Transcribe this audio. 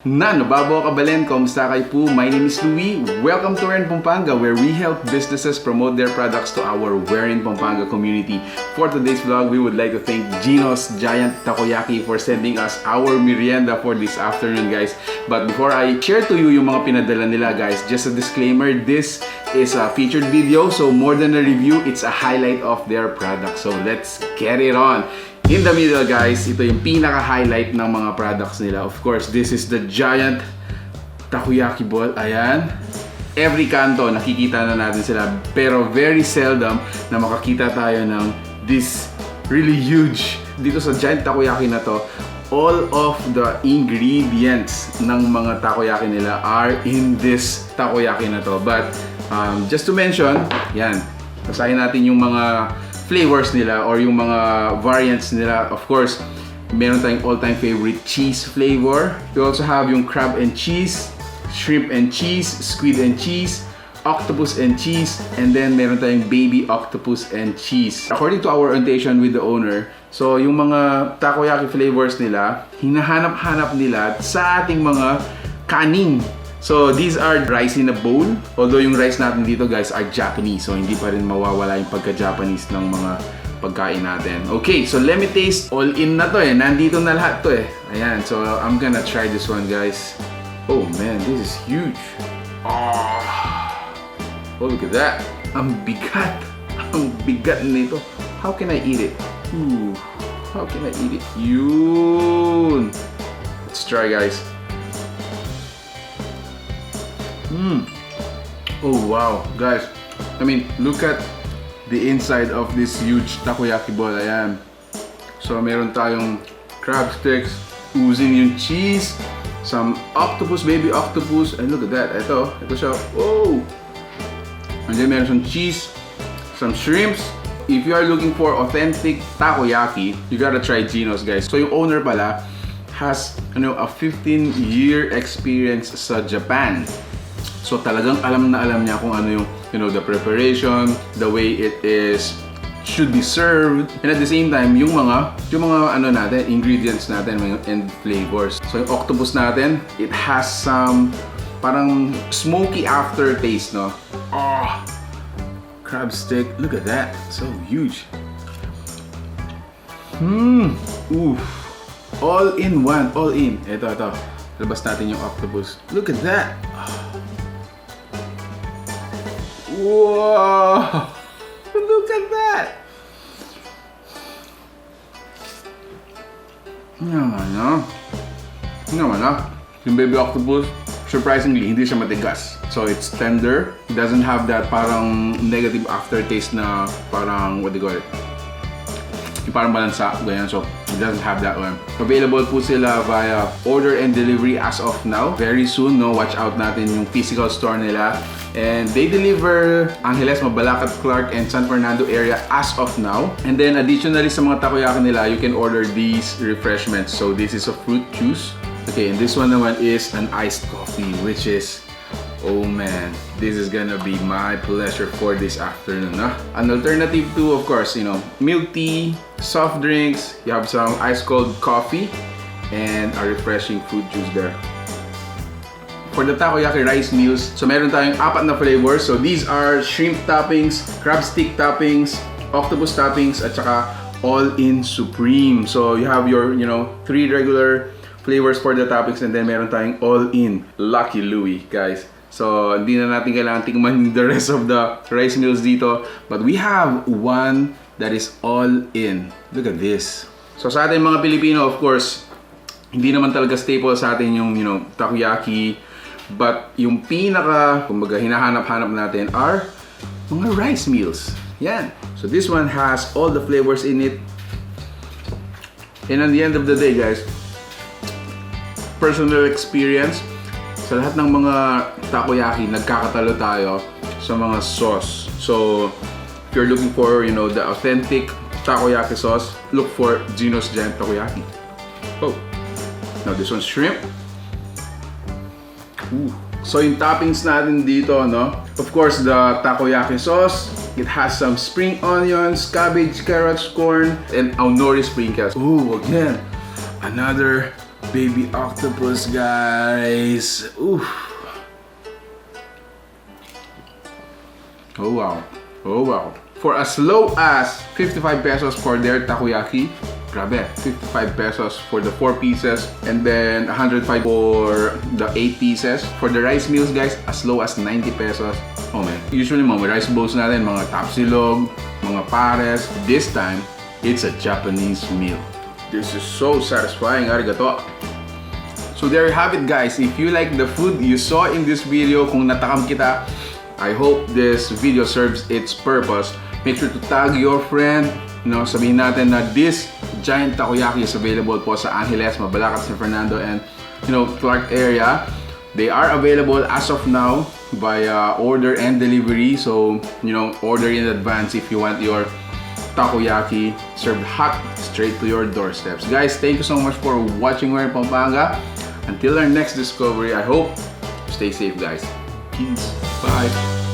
Nababo kabalen, kamusta kayo po? My name is Louie. Welcome to Pampanga, where we help businesses promote their products to our Pampanga community. For today's vlog, we would like to thank Ginoh's Giant Takoyaki for sending us our merienda for this afternoon, guys. But before I share to you yung mga pinadala nila, guys, just a disclaimer, this is a featured video, so more than a review, it's a highlight of their product. So let's get it on. In the middle, guys, ito yung pinaka-highlight ng mga products nila. Of course, this is the giant takoyaki ball. Ayan. Every kanto, nakikita na natin sila. Pero very seldom na makakita tayo ng this really huge. Dito sa giant takoyaki na to, all of the ingredients ng mga takoyaki nila are in this takoyaki na to. But just to mention, yan. Basahin natin yung mga flavors nila or yung mga variants nila. Of course, meron tayong all-time favorite cheese flavor. We also have yung crab and cheese, shrimp and cheese, squid and cheese, octopus and cheese, and then meron tayong baby octopus and cheese. According to our orientation with the owner, so yung mga takoyaki flavors nila, hinahanap-hanap nila sa ating mga kanin. So these are rice in a bowl. Although yung rice natin dito, guys, are Japanese, so hindi pa rin mawawala yung pagka-Japanese ng mga pagkain natin. Okay, so let me taste. All in na to eh. Nandito na lahat to eh. Ayan, so I'm gonna try this one, guys. Oh man, this is huge. Oh, look at that. Ang bigat. Ang bigat nito. How can I eat it? Ooh, how can I eat it? Yun. Let's try, guys. Oh wow, guys, I mean, look at the inside of this huge takoyaki ball. Ayan. So meron tayong crab sticks, oozing yung cheese, some octopus, baby octopus, and look at that. Ito siya. Oh! And then meron some cheese, some shrimps. If you are looking for authentic takoyaki, you gotta try Ginoh's, guys. So yung owner pala has a 15-year experience sa Japan. So talagang alam na alam niya kung ano yung the preparation, the way it should be served, and at the same time yung mga natin, ingredients natin and flavors. So yung octopus natin, it has some parang smoky aftertaste, no? Oh, crab stick, look at that, so huge. Oof. All in one, all in. Ito. Labas natin yung octopus. Look at that. Wow! Look at that! Naman na. Yung baby octopus, surprisingly, hindi siya matigas. So it's tender. It doesn't have that parang negative aftertaste na parang, what do you call it? Yung parang balansa, ganyan. So it doesn't have that one. Available po sila via order and delivery as of now. Very soon, no? Watch out natin yung physical store nila. And they deliver Angeles, Mabalacat, Clark, and San Fernando area as of now. And then additionally sa mga takoyaki nila, you can order these refreshments. So this is a fruit juice. Okay, and this one naman is an iced coffee, which is, oh man, this is gonna be my pleasure for this afternoon. An alternative to, of course, milk tea, soft drinks, you have some ice cold coffee, and a refreshing fruit juice there. For the Takoyaki Rice Meals, so meron tayong 4 na flavors. So these are shrimp toppings, crab stick toppings, octopus toppings, at saka all-in supreme. So you have your, 3 regular flavors for the toppings, and then meron tayong all-in. Lucky Louie, guys. So hindi na natin kailangan tikman the rest of the rice meals dito. But we have one that is all-in. Look at this. So sa ating mga Pilipino, of course, hindi naman talaga staple sa atin yung, takoyaki. But yung kumbaga, hinahanap-hanap natin are mga rice meals. Yan. So this one has all the flavors in it. And at the end of the day, guys, personal experience, sa lahat ng mga takoyaki, nagkakatalo tayo sa mga sauce. So if you're looking for, the authentic takoyaki sauce, look for Ginoh's Giant Takoyaki. Oh, now this one's shrimp. Ooh. So yung toppings natin dito, no? Of course, the takoyaki sauce. It has some spring onions, cabbage, carrots, corn, and aonori sprinkles. Ooh, again, another baby octopus, guys. Oof. Oh wow. Oh wow. For as low as 55 pesos for their takoyaki, grabe, 55 pesos for the 4 pieces and then 105 for the 8 pieces. For the rice meals, guys, as low as 90 pesos. Oh man, usually mga rice bowls natin, mga tapsilog, mga pares. This time, it's a Japanese meal. This is so satisfying, arigato. So there you have it, guys. If you like the food you saw in this video, kung natakam kita, I hope this video serves its purpose. Make sure to tag your friend. Sabihin natin na this giant takoyaki is available po sa Angeles, Mabalacat, San Fernando, and Clark area. They are available as of now via order and delivery. So order in advance if you want your takoyaki served hot straight to your doorsteps. Guys, thank you so much for watching We're in Pampanga. Until our next discovery, I hope you stay safe, guys. Peace. Bye.